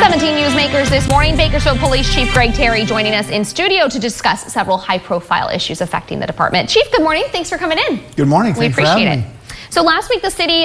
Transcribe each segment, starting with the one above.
17 newsmakers this morning. Bakersfield Police Chief Terry joining us in studio to discuss several high-profile issues affecting the department. Chief, good morning. Thanks for coming in. Good morning. We appreciate it. So last week, the city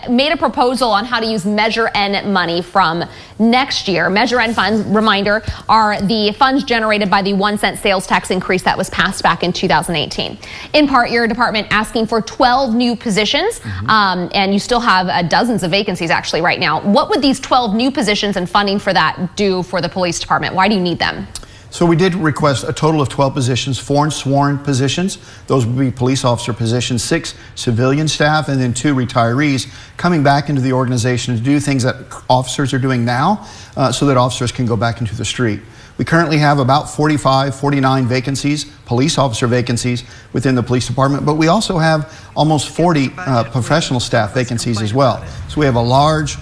made a proposal on how to use Measure N money from next year. Measure N funds, reminder, are the funds generated by the 1-cent sales tax increase that was passed back in 2018. In part, your department asking for 12 new positions, and you still have dozens of vacancies actually right now. What would these 12 new positions and funding for that do for the police department? Why do you need them? So we did request a total of 12 positions, 4 sworn positions. Those would be police officer positions, 6 civilian staff, and then 2 retirees coming back into the organization to do things that officers are doing now so that officers can go back into the street. We currently have about 45, 49 vacancies, police officer vacancies within the police department, but we also have almost 40 professional staff vacancies as well. So we have a large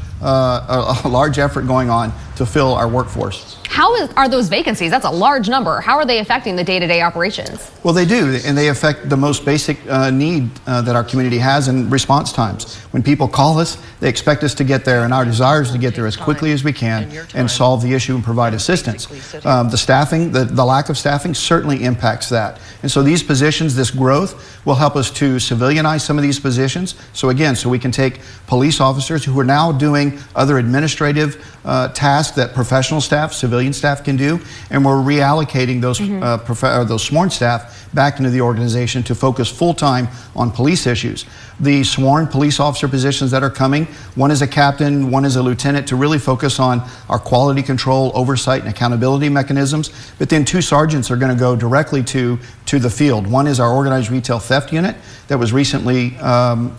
effort going on to fill our workforce. How are those vacancies? That's a large number. How are they affecting the day-to-day operations? Well, they do, and they affect the most basic need that our community has in response times. When people call us, they expect us to get there, and our desire is to get there as quickly as we can and solve the issue and provide assistance. The staffing, the lack of staffing certainly impacts that. And so these positions, this growth, will help us to civilianize some of these positions. So again, so we can take police officers who are now doing other administrative tasks that professional staff, civilian staff can do, and we're reallocating those sworn staff back into the organization to focus full-time on police issues. The sworn police officer positions that are coming, one is a captain, one is a lieutenant, to really focus on our quality control, oversight, and accountability mechanisms. But then 2 sergeants are going to go directly to the field. One is our organized retail theft unit that was recently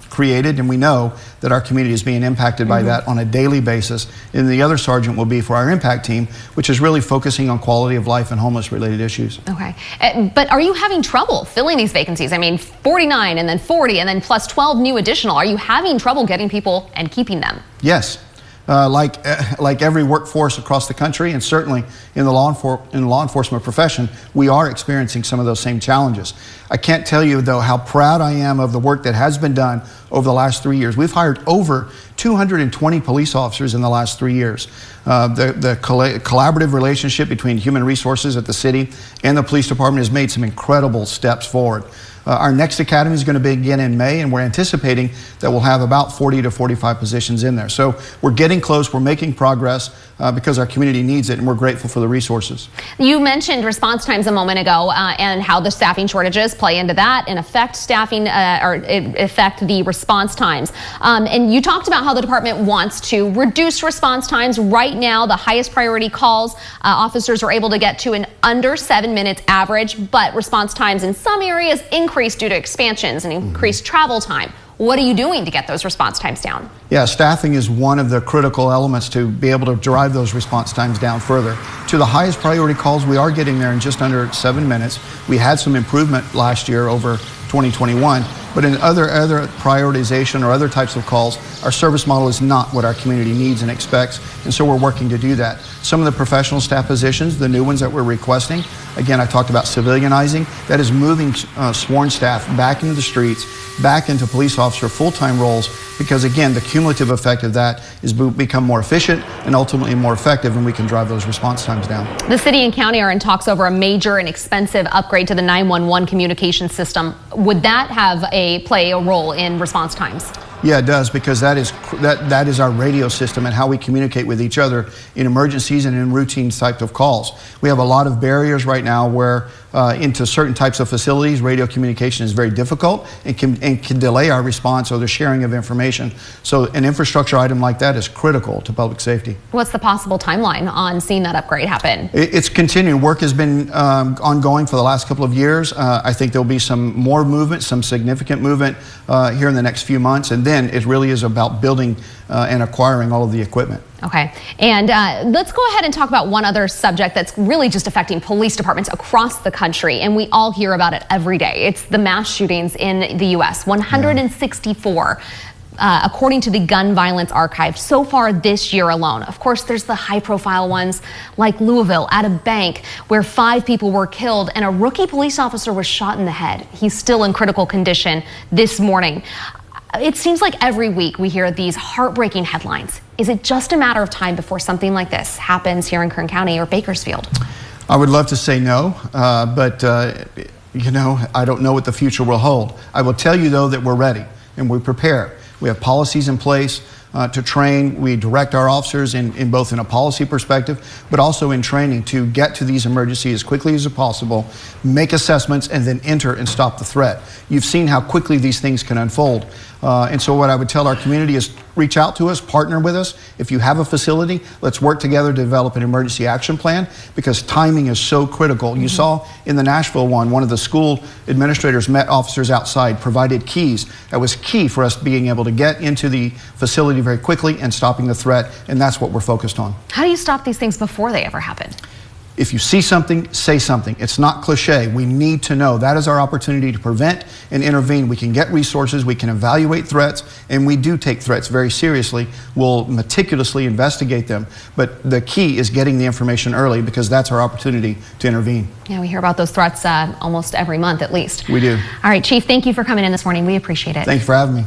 created, and we know that our community is being impacted by that on a daily basis. And the other sergeant will be for our impact team, which is really focusing on quality of life and homeless related issues. Okay, but are you having trouble filling these vacancies? I mean, 49 and then 40 and then plus 12 new additional. Are you having trouble getting people and keeping them? Yes. Like every workforce across the country, and certainly in the law enforcement profession, we are experiencing some of those same challenges. I can't tell you, though, how proud I am of the work that has been done over the last 3 years. We've hired over 220 police officers in the last 3 years. The collaborative relationship between human resources at the city and the police department has made some incredible steps forward. Our next academy is going to begin in May, and we're anticipating that we'll have about 40 to 45 positions in there. So we're getting close, we're making progress because our community needs it, and we're grateful for the resources. You mentioned response times a moment ago and how the staffing shortages play into that and affect staffing or affect the response times. And you talked about how the department wants to reduce response times. Right now, the highest priority calls officers are able to get to in under 7 minutes average, but response times in some areas increase due to expansions and increased travel time. What are you doing to get those response times down? Yeah, staffing is one of the critical elements to be able to drive those response times down further. To the highest priority calls, we are getting there in just under 7 minutes. We had some improvement last year over 2021, but in other prioritization or other types of calls, our service model is not what our community needs and expects, and so we're working to do that. Some of the professional staff positions, the new ones that we're requesting, again, I talked about civilianizing, that is moving sworn staff back into the streets, back into police officer full-time roles, because again, the cumulative effect of that is become more efficient and ultimately more effective, and we can drive those response times down. The city and county are in talks over a major and expensive upgrade to the 911 communication system. Would that play a role in response times? Yeah, it does, because that is our radio system and how we communicate with each other in emergencies and in routine type of calls. We have a lot of barriers right now where into certain types of facilities, radio communication is very difficult and can delay our response or the sharing of information. So an infrastructure item like that is critical to public safety. What's the possible timeline on seeing that upgrade happen? It's continuing. Work has been ongoing for the last couple of years. I think there'll be some more movement, some significant movement here in the next few months, and then it really is about building and acquiring all of the equipment. Okay, and let's go ahead and talk about one other subject that's really just affecting police departments across the country, and we all hear about it every day. It's the mass shootings in the U.S. 164. According to the Gun Violence Archive, so far this year alone. Of course, there's the high-profile ones like Louisville at a bank where 5 people were killed and a rookie police officer was shot in the head. He's still in critical condition this morning. It seems like every week we hear these heartbreaking headlines. Is it just a matter of time before something like this happens here in Kern County or Bakersfield? I would love to say no, but you know, I don't know what the future will hold. I will tell you, though, that we're ready and we prepare. We have policies in place to train. We direct our officers in both in a policy perspective, but also in training to get to these emergencies as quickly as possible, make assessments, and then enter and stop the threat. You've seen how quickly these things can unfold. And so what I would tell our community is reach out to us, partner with us. If you have a facility, let's work together to develop an emergency action plan, because timing is so critical. You saw in the Nashville one of the school administrators met officers outside, provided keys. That was key for us being able to get into the facility very quickly and stopping the threat, and that's what we're focused on. How do you stop these things before they ever happen? If you see something, say something. It's not cliche. We need to know. That is our opportunity to prevent and intervene. We can get resources, we can evaluate threats, and we do take threats very seriously. We'll meticulously investigate them. But the key is getting the information early, because that's our opportunity to intervene. Yeah, we hear about those threats almost every month at least. We do. All right, Chief, thank you for coming in this morning. We appreciate it. Thank you for having me.